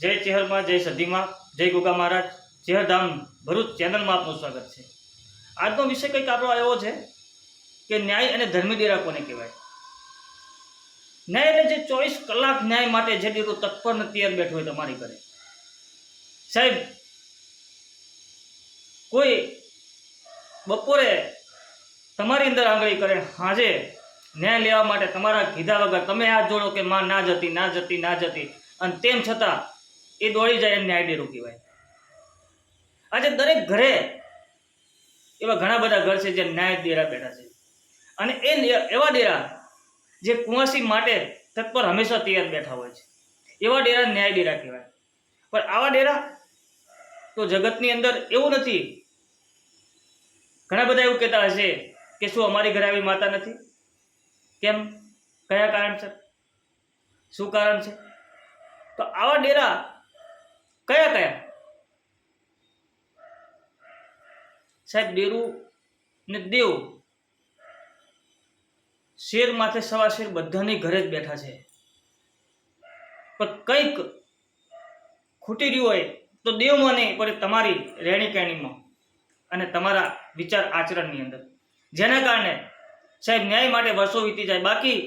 જય ચેહરમાં, જય સધીમાં, જય ગોગા મહારાજ, ચેહરધામ ભરૂચ ચેનલમાં આપનું સ્વાગત છે। આજનો વિષય કંઈક આપણો એવો છે કે ન્યાય અને ધર્મી ડેરા કોને કહેવાય। ન્યાય એટલે જે 24 કલાક ન્યાય માટે જે ડેરો તત્પર ને તૈયાર બેઠો હોય તમારી ઘરે। સાહેબ, કોઈ બપોરે તમારી અંદર આંગળી કરે, હાજે ન્યાય લેવા માટે તમારા કીધા વગર તમે હાથ જોડો કે માં ના જતી ના જતી ના જતી, અને તેમ છતાં એ દોડી જાય એને ન્યાય ડેરો કહેવાય। આજે દરેક ઘરે એવા ઘણા બધા ઘર છે જે ન્યાય ડેરા બેઠા છે, અને એવા ડેરા જે કુંવાસી માટે તત્પર હંમેશા તૈયાર બેઠા હોય છે, એવા ડેરા ન્યાય ડેરા કહેવાય। પણ આવા ડેરા તો જગતની અંદર એવું નથી। ઘણા બધા એવું કહેતા હશે કે શું અમારી ઘરે આવી માતા નથી? કેમ? કયા કારણસર? શું કારણ છે? તો આવા ડેરા કયા કયા? સાહેબ, ડેરું ને દેવ શેર માથે સવા શેર બધાની ઘરે જ બેઠા છે, પણ કંઈક ખૂટી રહ્યું હોય તો દેવમાં નહીં, પણ તમારી રહેણી કહેણીમાં અને તમારા વિચાર આચરણની અંદર, જેના કારણે સાહેબ ન્યાય માટે વર્ષો વીતી જાય। બાકી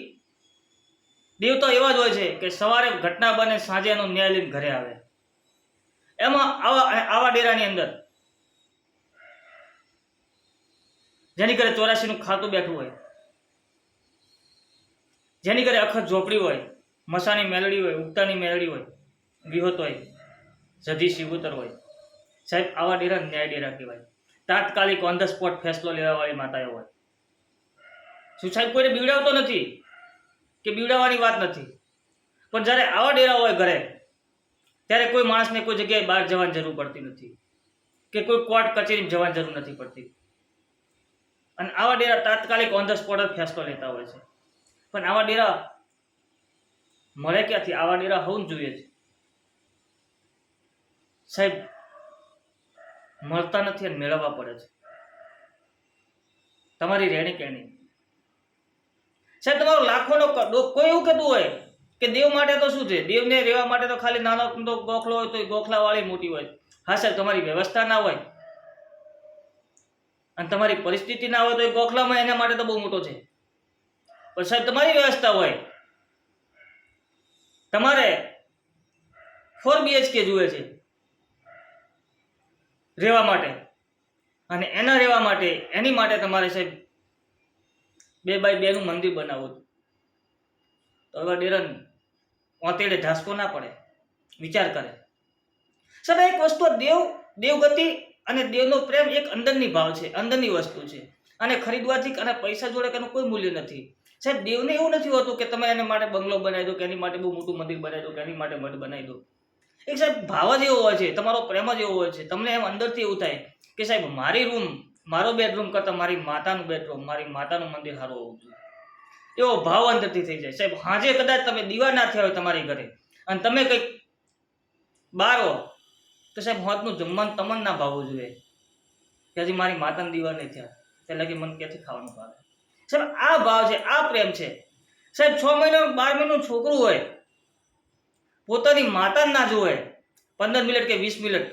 દેવ તો એવા જ હોય છે કે સવારે ઘટના બને, સાંજે એનો ન્યાય લઈને ઘરે આવે। એમાં આવા ડેરાની અંદર જેની ઘરે 84નું ખાતું બેઠું હોય, જેની ઘરે અખત ઝોપડી હોય, મસાની મેલડી હોય, ઉગતાની મેલડી હોય, વિહોત હોય, સધી શિવતર હોય, સાહેબ આવા ડેરા ન્યાય ડેરા કહેવાય। તાત્કાલિક ઓન ધ સ્પોટ ફેસલો લેવા વાળી માતાઓ હોય। શું સાહેબ કોઈને બીવડાવતો નથી કે બીવડાવવાની વાત નથી, પણ જ્યારે આવા ડેરા હોય ઘરે, ત્યારે કોઈ માણસને કોઈ જગ્યાએ બહાર જવાની જરૂર પડતી નથી, કે કોઈ કોર્ટ કચેરી જવાની જરૂર નથી પડતી, અને આવા ડેરા તાત્કાલિક ઓન ધ સ્પોટ જ ફેસલો લેતા હોય છે। પણ આવા ડેરા મળે ક્યાંથી? આવા ડેરા હોવું જ જોઈએ છે સાહેબ, મળતા નથી અને મેળવવા પડે છે। તમારી રહેણી કહેણી સાહેબ, તમારો લાખોનો કોઈ એવું કહેતું હોય કે દેવ માટે તો શું છે, દેવને રહેવા માટે તો ખાલી નાનો ગોખલો હોય તો ગોખલા વાળી મોટી હોય। હા સાહેબ, તમારી વ્યવસ્થા ના હોય અને તમારી પરિસ્થિતિ ના હોય તો એ ગોખલામાં એના માટે તો બહુ મોટો છે। પણ સાહેબ તમારી વ્યવસ્થા હોય, તમારે 4 BHK જોઈએ છે રહેવા માટે, અને એના રહેવા માટે એની માટે તમારે સાહેબ 2x2 નું મંદિર બનાવવું, તો એવા ડેરન ઓતેડે ઢાસકો ના પડે, વિચાર કરે સાહેબ। એક વસ્તુ દેવગતિ અને દેવનો પ્રેમ એક અંદરની ભાવ છે, અંદરની વસ્તુ છે, અને ખરીદવાથી અને પૈસા જોડે એનું કોઈ મૂલ્ય નથી સાહેબ। દેવને એવું નથી હોતું કે તમે એના માટે બંગલો બનાવી દો, કે એની માટે બહુ મોટું મંદિર બનાવી દો, કે એની માટે મઠ બનાવી દો। એક સાહેબ ભાવ જ એવો હોય છે, તમારો પ્રેમ જ એવો હોય છે, તમને એમ અંદરથી એવું થાય કે સાહેબ મારી રૂમ, મારો બેડરૂમ કરતાં મારી માતાનું બેડરૂમ, મારી માતાનું મંદિર સારું હોવું જોઈએ, એવો ભાવ અંદરથી થઈ જાય સાહેબ। હાજે કદાચ તમે દીવા ના થયા હોય તમારી ઘરે અને તમે કંઈક બહાર હો, તો સાહેબ હોતનું જમવાનું તમને ના ભાવવું જોઈએ કે હજી મારી માતાના દીવા નહીં થયા, એટલે કે મને ક્યાંથી ખાવાનું ભાવે સાહેબ। આ ભાવ છે, આ પ્રેમ છે સાહેબ। 6 મહિના 12 મહિનાનું છોકરું હોય, પોતાની માતા ના જોવે 15 મિનિટ કે 20 મિનિટ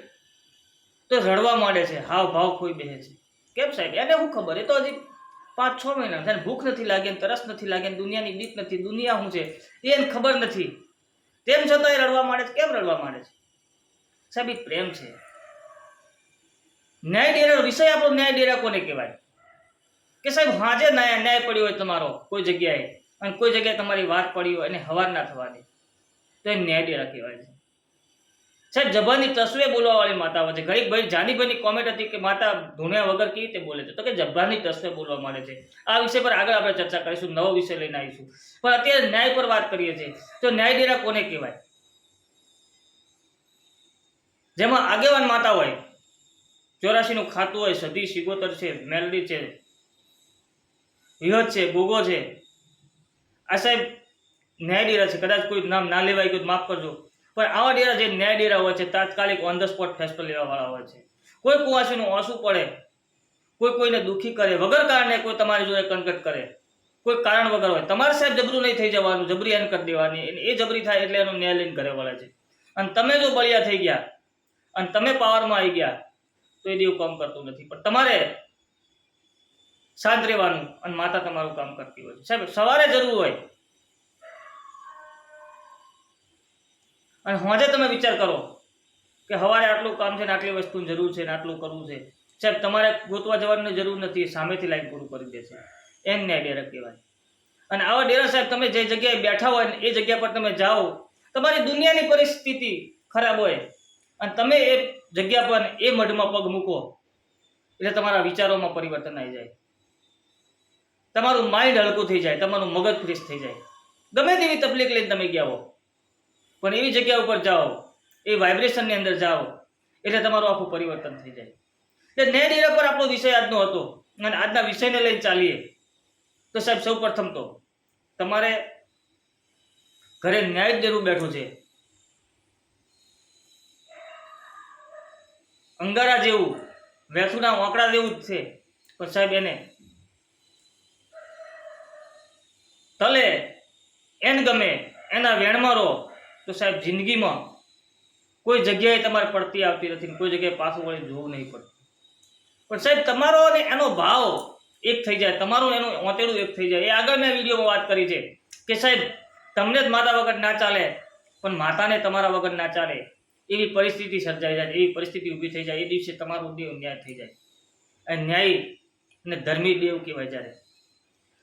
તો રડવા માંડે છે, હાવ ભાવ ખોઈ બેસે છે। કેમ સાહેબ? એને શું ખબર? એ તો હજી 5-6 મહિના છે, ભૂખ નથી લાગી, તરસ નથી લાગી, દુનિયાની બીક નથી, દુનિયા શું છે એને ખબર નથી, તેમ છતાં એ રડવા માંડે છે। કેમ રડવા માંડે છે સાહેબ? એ પ્રેમ છે। ન્યાય ડેરા વિષય આપણો ન્યાય ડેરા કોને કહેવાય? કે સાહેબ હાજે ન્યાય પડ્યો હોય તમારો કોઈ જગ્યાએ, અને કોઈ જગ્યાએ તમારી વાત પડી હોય અને હવાર ના થવા દે, તો એ ન્યાય ડેરા કહેવાય છે સાહેબ। જબાની તસવે બોલવા વાળી માતા હોય છે। ઘડીક ભાઈ જાનીભાઈની કોમેન્ટ હતી કે માતા ધૂણ્યા વગર કેવી રીતે બોલે છે, તો કે જબાની તસવે બોલવા માંડે છે। આ વિષય પર આગળ આપણે ચર્ચા કરીશું, નવો વિષય લઈને આવીશું, પણ અત્યારે ન્યાય પર વાત કરીએ છીએ। તો ન્યાય ડેરા કોને કહેવાય? જેમાં આગેવાન માતા હોય, 84નું ખાતું હોય, સધી શિગોતર છે, મેલડી છે, વિહત છે, ગોગો છે, આ સાહેબ ન્યાય ડેરા છે। કદાચ કોઈ નામ ના લેવાય ગયું માફ કરજો, પણ આવા ડેરા જે ન્યાય ડેરા હોય છે, તાત્કાલિક ઓન ધ સ્પોટ ફેસલો લેવા વાળા હોય છે। કોઈ કુવાસીનું ઓછું પડે, કોઈ કોઈને દુઃખી કરે વગર કારણે, કોઈ તમારી જોડે કનકટ કરે કોઈ કારણ વગર હોય, તમારે સાહેબ જબરું નહીં થઈ જવાનું, જબરી એન કરી દેવાની, એ જબરી થાય એટલે એનો ન્યાય લઈને ઘરે વળે છે। અને તમે જો બળિયા થઈ ગયા અને તમે પાવરમાં આવી ગયા તો એ દેવ કામ કરતું નથી. પણ તમારે શાંત રહેવાનું અને માતા તમારું કામ કરતી હોય. સાહેબ સવારે જરૂર હોય અને હોજે તમે વિચાર કરો કે સવારે આટલું કામ છે ને આટલી વસ્તુની જરૂર છે ને આટલું કરવું છે. સાહેબ તમારે ગોતવા જવાની જરૂર નથી, સામેથી લાઈન પૂરું કરી દેશે. એમ ન્યાય ડેરા કહેવાય. અને આવા ડેરા સાહેબ તમે જે જગ્યાએ બેઠા હોય ને એ જગ્યા પર તમે જાઓ, તમારી દુનિયાની પરિસ્થિતિ ખરાબ હોય અને તમે એ જગ્યા પર એ મઢમાં પગ મૂકો એટલે તમારા વિચારોમાં પરિવર્તન આવી જાય, તમારું માઇન્ડ હલકું થઈ જાય, તમારું મગજ ફ્રેશ થઈ જાય. ગમે તેવી તકલીફ લઈને તમે ગયા હો પણ એવી જગ્યા ઉપર જાઓ, એ વાઇબ્રેશનની અંદર જાઓ એટલે તમારું આખું પરિવર્તન થઈ જાય. એટલે ન્યાય ડેરા પર આપણો વિષય આજનો હતો અને આજના વિષયને લઈને ચાલીએ તો સાહેબ સૌ પ્રથમ તો તમારે ઘરે ન્યાય ડેરું બેઠું છે, અંગારા જેવું વેથુના ઓંકડા જેવું જ છે, પણ સાહેબ એને તલે એન ગમે એના વેણમાં રહો તો સાહેબ જિંદગીમાં કોઈ જગ્યાએ તમારે પડતી આવતી નથી, કોઈ જગ્યાએ પાછું વળી જોવું નહીં પડતું. પણ સાહેબ તમારો અને એનો ભાવ એક થઈ જાય, તમારું એનું ઓંતેડું એક થઈ જાય. એ આગળ મેં વિડીયોમાં વાત કરી છે કે સાહેબ તમને જ માતા વગર ના ચાલે પણ માતાને તમારા વગર ના ચાલે એવી પરિસ્થિતિ સર્જાઈ જાય, એવી પરિસ્થિતિ ઊભી થઈ જાય, એ દિવસે તમારું દેવ ન્યાય થઈ જાય. અને ન્યાય અને ધર્મી દેવ કહેવાય. જ્યારે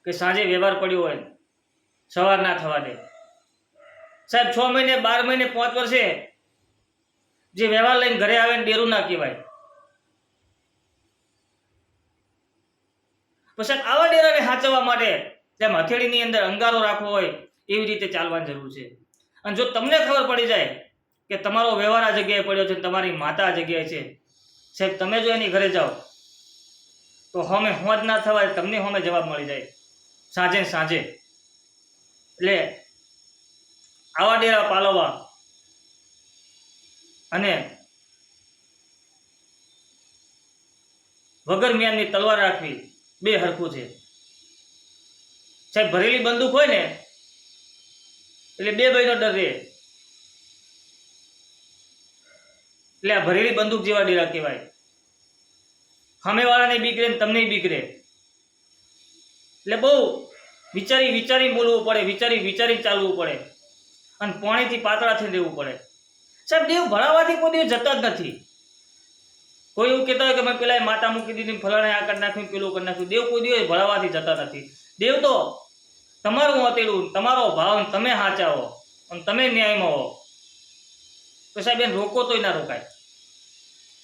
કે સાંજે વ્યવહાર પડ્યો હોય સવાર ના થવા દે. સાહેબ 6 મહિને 12 મહિને 5 વર્ષે જે વ્યવહાર લઈને ઘરે આવે ને ડેરું ના કહેવાય. પછી આવા ડેરાને સાચવવા માટે જેમ હથેળીની અંદર અંગારો રાખવો હોય એવી રીતે ચાલવાની જરૂર છે. અને જો તમને ખબર પડી જાય કે તમારો વ્યવહાર આ જગ્યાએ પડ્યો છે, તમારી માતા આ જગ્યાએ છે, સાહેબ તમે જો એની ઘરે જાઓ તો હોમે હોજ ના થવાય, તમને હોમે જવાબ મળી જાય સાંજે સાંજે. એટલે આવા ડેરા પાલવવા અને વગર મિયાનની તલવાર રાખવી બે હરખું છે. સાહેબ ભરેલી બંદૂક હોય ને એટલે બે ભાઈનો ડર રહે, એટલે આ ભરેલી બંદૂક જેવા ડેરા કહેવાય. સામેવાળાને બીક રહે ને તમને બીક રહે. એટલે બહુ વિચારી વિચારી બોલવું પડે, વિચારી વિચારી ચાલવું પડે અને પાણીથી પાતળા થઈ રહેવું પડે. સાહેબ દેવ ભણાવવાથી કોઈ દેવ જતા જ નથી. કોઈ એવું કહેતા હોય કે મેં પેલા માતા મૂકી દીધી, ફલાણે આ કરી નાખ્યું, પેલું કરી નાખ્યું. દેવ કોઈ દિવસ ભણાવવાથી જતા નથી. દેવ તો તમારું હતેલું, તમારો ભાવ, તમે સાચા હો અને તમે ન્યાયમાં હો તો સાહેબ એને રોકો તોય ના રોકાય.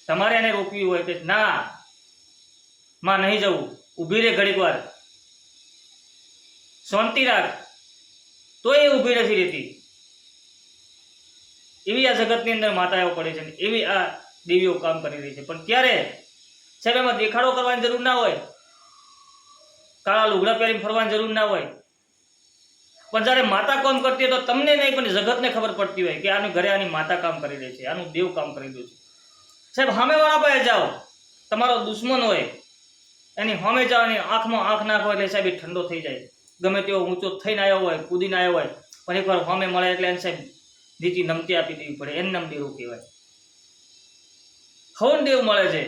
તમારે એને રોકવી હોય કે ના માં નહીં જવું, ઊભી રહે ઘડીક વાર, શાંતિ રાખ, તો એ ઊભી નથી રહેતી. એવી આ જગતની અંદર માતાઓ પડે છે, એવી આ દેવીઓ કામ કરી રહી છે. પણ ત્યારે સાહેબ એમાં દેખાડો કરવાની જરૂર ના હોય, કાળા લુગડા પહેરીને ફરવાની જરૂર ના હોય. પણ જ્યારે માતા કામ કરતી હોય તો તમને નહીં પણ જગતને ખબર પડતી હોય કે આનું ઘરે આની માતા કામ કરી રહી છે, આનું દેવ કામ કરી રહ્યું છે. સાહેબ સામેવાળા પાસે જાઓ, તમારો દુશ્મન હોય એની સામે જાઓ, એની આંખમાં આંખ નાખો એટલે સાહેબ એ ઠંડો થઈ જાય. ગમે તેવો ઊંચો થઈને આવ્યો હોય, કૂદીને આવ્યો હોય, પણ એકવાર સામે મળે એટલે એને સાહેબ નીચી નમતી આપી દેવી પડે. એને નમ દેવું કહેવાય. હવન દેવ મળે છે,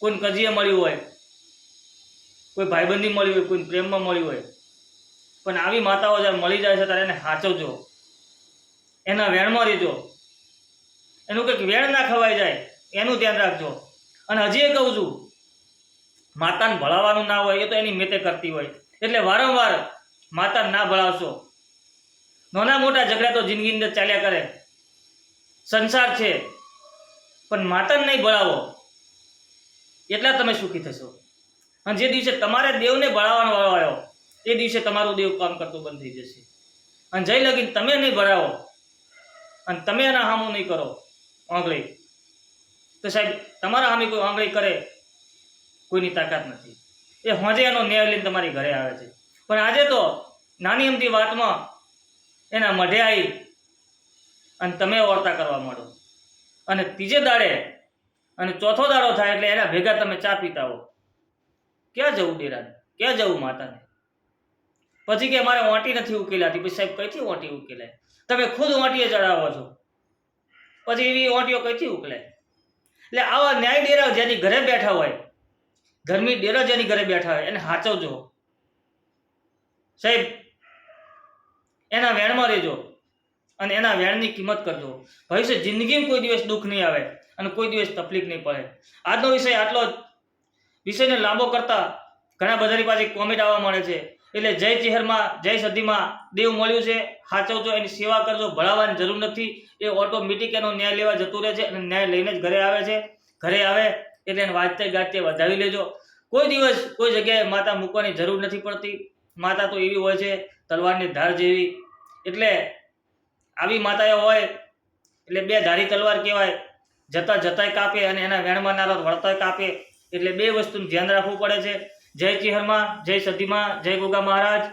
કોઈ કજીએ મળ્યું હોય, કોઈ ભાઈબંધી મળી હોય, કોઈ પ્રેમમાં મળ્યું હોય. પણ આવી માતાઓ જ્યારે મળી જાય છે ત્યારે એને સાચવજો, એના વેણમાં રહેજો, એનું કંઈક વેણ ના ખવાઈ જાય એનું ધ્યાન રાખજો. અને હજી એ કહું છું, માતાને ભળાવવાનું ના હોય એ તો એની મેતે કરતી હોય, એટલે વારંવાર માતાને ના ભળાવશો. નાના મોટા ઝઘડા તો જિંદગીની અંદર ચાલ્યા કરે, સંસાર છે, પણ માતાને નહીં ભળાવો એટલા તમે સુખી થશો. અને જે દિવસે તમારે દેવને ભળાવવાનો વાળો આવ્યો એ દિવસે તમારું દેવ કામ કરતું બંધ થઈ જશે. અને જઈ લગીને તમે નહીં ભરાવો અને તમે એના હામું નહીં કરો આંગળી તો સાહેબ તમારા સામે કોઈ આંગળી કરે કોઈની તાકાત નથી. એ હોજે એનો ન્યાય લઈને તમારી ઘરે આવે છે. પણ આજે તો નાની અમથી વાતમાં એના મઢે આવી અને તમે વર્તા કરવા માંડો અને ત્રીજે દાડે અને ચોથો દાડો થાય એટલે એના ભેગા તમે ચા પીતા હો. ક્યાં જવું ડેરાને, ક્યાં જવું માતાને? પછી કે મારે વાંટી નથી ઉકેલાતી. પછી સાહેબ કઈથી વાંટી ઉકેલાય? તમે ખુદ વાંટીએ ચડાવો છો. પછી એવી ઓટીઓ કઈથી ઉકલે? એટલે આવા ન્યાય ડેરા જેની ઘરે બેઠા હોય, ધર્મી ડેરા જેની ઘરે બેઠા હોય એને સાચવજો સાહેબ, એના વેણમાં રહેજો અને એના વેણની કિંમત કરજો. ભવિષ્ય જિંદગીમાં કોઈ દિવસ દુઃખ નહીં આવે અને કોઈ દિવસ તકલીફ નહીં પડે. આજનો વિષય આટલો જ. વિષયને લાંબો કરતા ઘણા બધાની પાસે કોમેન્ટ આવવા મળે છે. એટલે જય ચિહરમાં જય સદીમાં દેવ મળ્યું છે, સાચવજો, એની સેવા કરજો, ભણાવવાની જરૂર નથી. એ ઓટોમેટિક એનો ન્યાય લેવા જતું રહે છે અને ન્યાય લઈને જ ઘરે આવે છે. ઘરે આવે એટલે એને વાંચતે ગાજતે વધાવી લેજો. કોઈ દિવસ કોઈ જગ્યાએ માતા મૂકવાની જરૂર નથી પડતી. માતા તો એવી હોય છે તલવારની ધાર જેવી. એટલે આવી માતાઓ હોય એટલે બે ધારી તલવાર કહેવાય. જતા જતાય કાપે અને એના વેણમાં નારો વળતાય કાપે. એટલે બે વસ્તુનું ધ્યાન રાખવું પડે છે. જય ચિહરમાં જય સદીમાં જય ગોગા મહારાજ.